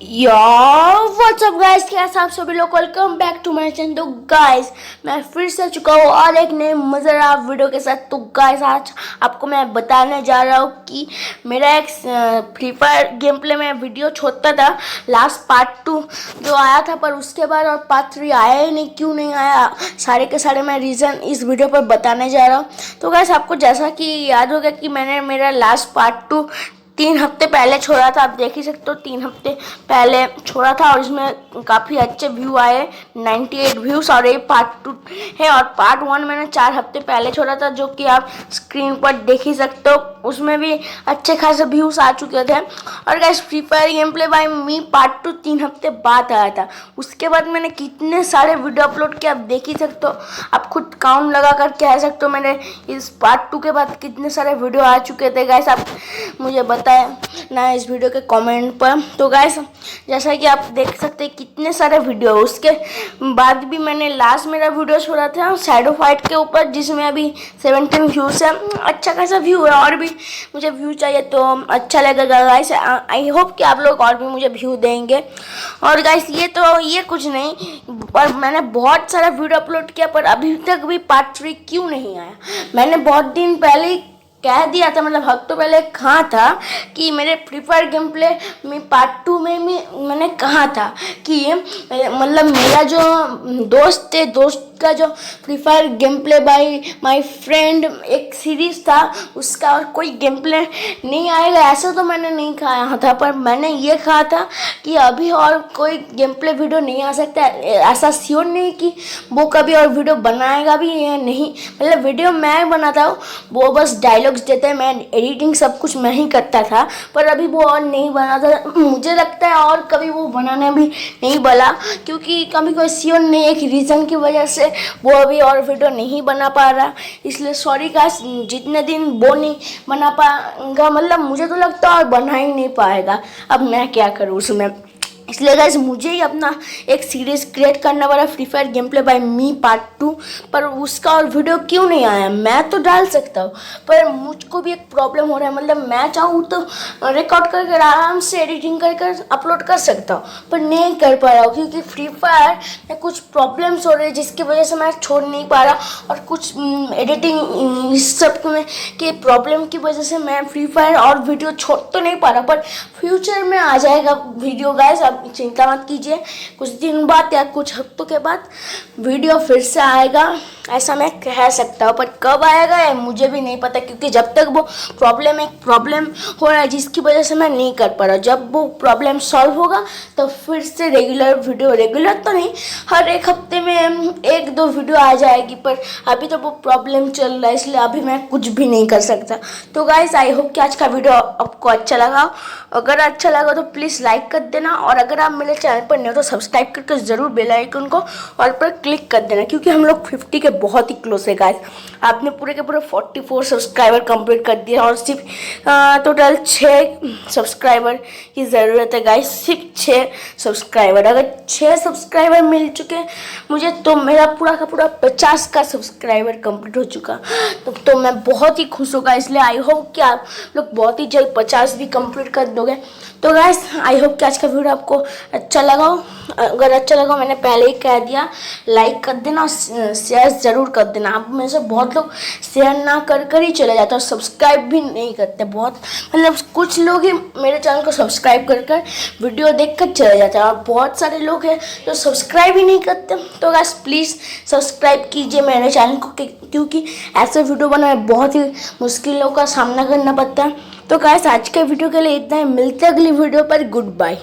WhatsApp guys, कैसे आप सभी लोग। Welcome back to my channel. तो गाइस मैं फिर से चुका हूँ और एक नए मज़ेदार वीडियो के साथ। तो गाइस आज आपको मैं बताने जा रहा हूँ कि मेरा एक फ्री फायर गेम प्ले में वीडियो छोड़ता था। लास्ट पार्ट 2 जो आया था, पर उसके बाद और पार्ट 3 आया ही नहीं। क्यों नहीं आया, सारे के सारे मैं रीज़न इस वीडियो पर बताने जा रहा हूँ। तो गाइस आपको जैसा कि याद होगा कि मैंने मेरा लास्ट पार्ट 2 3 हफ्ते पहले छोड़ा था। आप देख ही सकते हो, 3 हफ्ते पहले छोड़ा था और इसमें काफ़ी अच्छे व्यू आए, 98 व्यूज़। और ये पार्ट 2 है और पार्ट 1 मैंने 4 हफ्ते पहले छोड़ा था, जो कि आप स्क्रीन पर देख ही सकते हो। उसमें भी अच्छे खासे व्यूज़ आ चुके थे। और guys free fire game play by me part 2 3 हफ्ते बाद आया था। उसके बाद मैंने कितने सारे वीडियो अपलोड किए आप देख ही सकते हो। आप खुद काउंट लगा कर कह सकते हो मैंने इस पार्ट 2 के बाद कितने सारे वीडियो आ चुके थे। गाइस आप मुझे बताएं ना इस वीडियो के कमेंट पर। तो गाइस जैसा कि आप देख सकते हैं कितने सारे वीडियो। उसके बाद भी मैंने लास्ट मेरा वीडियो छोड़ा था शैडो फाइट के ऊपर, जिसमें अभी 17 व्यूज़ है। अच्छा खासा व्यू है और भी मुझे व्यू चाहिए तो अच्छा लगेगा गाइस। आई होप कि आप लोग और भी मुझे व्यू देंगे। और गाइस ये कुछ नहीं, पर मैंने बहुत सारा वीडियो अपलोड किया, पर अभी तक भी पार्ट 3 क्यों नहीं आया। मैंने बहुत दिन पहले ही कह दिया था, मतलब हफ्तों पहले कहा था कि मेरे फ्री फायर गेम प्ले में पार्ट 2 में मैंने कहा था कि मतलब मेरा जो दोस्त है, दोस्त का जो free fire game play by my friend एक सीरीज़ था, उसका और कोई गेम प्ले नहीं आएगा ऐसा तो मैंने नहीं कहा था। पर मैंने ये कहा था कि अभी और कोई गेम प्ले वीडियो नहीं आ सकता। ऐसा श्योर नहीं कि वो कभी और वीडियो बनाएगा भी या नहीं। मतलब वीडियो मैं बनाता हूँ, वो बस डायलॉग्स देते हैं, मैं एडिटिंग सब कुछ मैं ही करता था। पर अभी वो और नहीं बनाता, मुझे लगता है और कभी वो बनाने भी नहीं वाला, क्योंकि कभी कोई श्योर नहीं, एक रीज़न की वजह से वो अभी और वीडियो नहीं बना पा रहा। इसलिए सॉरी गाइस, जितने दिन वो नहीं बना पाएगा, मतलब मुझे तो लगता है और बना ही नहीं पाएगा। अब मैं क्या करूँ उसमें। इसलिए गाइस मुझे ही अपना एक सीरीज़ क्रिएट करना पड़ा free fire game play by me part 2, पर उसका और वीडियो क्यों नहीं आया। मैं तो डाल सकता हूँ, पर मुझको भी एक प्रॉब्लम हो रहा है। मतलब मैं चाहूँ तो रिकॉर्ड करके आराम से एडिटिंग कर अपलोड कर सकता हूँ, पर नहीं कर पा रहा हूँ क्योंकि फ्री फायर में कुछ प्रॉब्लम्स हो रहे हैं, जिसकी वजह से मैं छोड़ नहीं पा रहा। और कुछ एडिटिंग इस सब में के प्रॉब्लम की वजह से मैं फ्री फायर और वीडियो छोड़ तो नहीं पा रहा, पर फ्यूचर में आ जाएगा वीडियो गाइस। आप चिंता मत कीजिए, कुछ दिन बाद या कुछ हफ्तों के बाद वीडियो फिर से आएगा, ऐसा मैं कह सकता हूँ। पर कब आएगा है मुझे भी नहीं पता, क्योंकि जब तक वो प्रॉब्लम हो रहा है जिसकी वजह से मैं नहीं कर पा रहा। जब वो प्रॉब्लम सॉल्व होगा तो फिर से रेगुलर तो नहीं, हर एक हफ्ते में 1-2 वीडियो आ जाएगी। पर अभी तो वो प्रॉब्लम चल रहा है, इसलिए अभी मैं कुछ भी नहीं कर सकता। तो गाइस आई होप कि आज का वीडियो आपको अच्छा लगा। अगर अच्छा लगा तो प्लीज़ लाइक कर देना, और अगर आप मेरे चैनल पर नहीं हो तो सब्सक्राइब करके ज़रूर बेल आइकन को ऑल पर क्लिक कर देना, क्योंकि हम लोग 50 के बहुत ही क्लोज है गाइस। आपने पूरे के पूरे 44 सब्सक्राइबर कंप्लीट कर दिए और सिर्फ टोटल 6 सब्सक्राइबर की ज़रूरत है गाइस। सिर्फ 6 सब्सक्राइबर, अगर 6 सब्सक्राइबर मिल चुके मुझे तो मेरा पूरा का पूरा 50 का सब्सक्राइबर कंप्लीट हो चुका। तो मैं बहुत ही खुश होगा। इसलिए आई होप कि आप लोग बहुत ही जल्द 50 भी कंप्लीट कर दोगे। तो गाइस आई होप कि आज का वीडियो आपको अच्छा लगा हो। अगर अच्छा लगा, मैंने पहले ही कह दिया, लाइक कर देना और शेयर ज़रूर कर देना। आप में से बहुत लोग शेयर ना कर ही चले जाते और सब्सक्राइब भी नहीं करते। बहुत मतलब कुछ लोग ही मेरे चैनल को सब्सक्राइब कर वीडियो देख कर चले जाते हैं, और बहुत सारे लोग हैं जो सब्सक्राइब ही नहीं करते। तो गाइस प्लीज़ सब्सक्राइब कीजिए मेरे चैनल को, क्योंकि ऐसे वीडियो बनाना बहुत ही मुश्किलों का सामना करना पड़ता है। तो गाइस आज के वीडियो के लिए इतना ही, मिलते हैं अगली वीडियो पर। Good bye.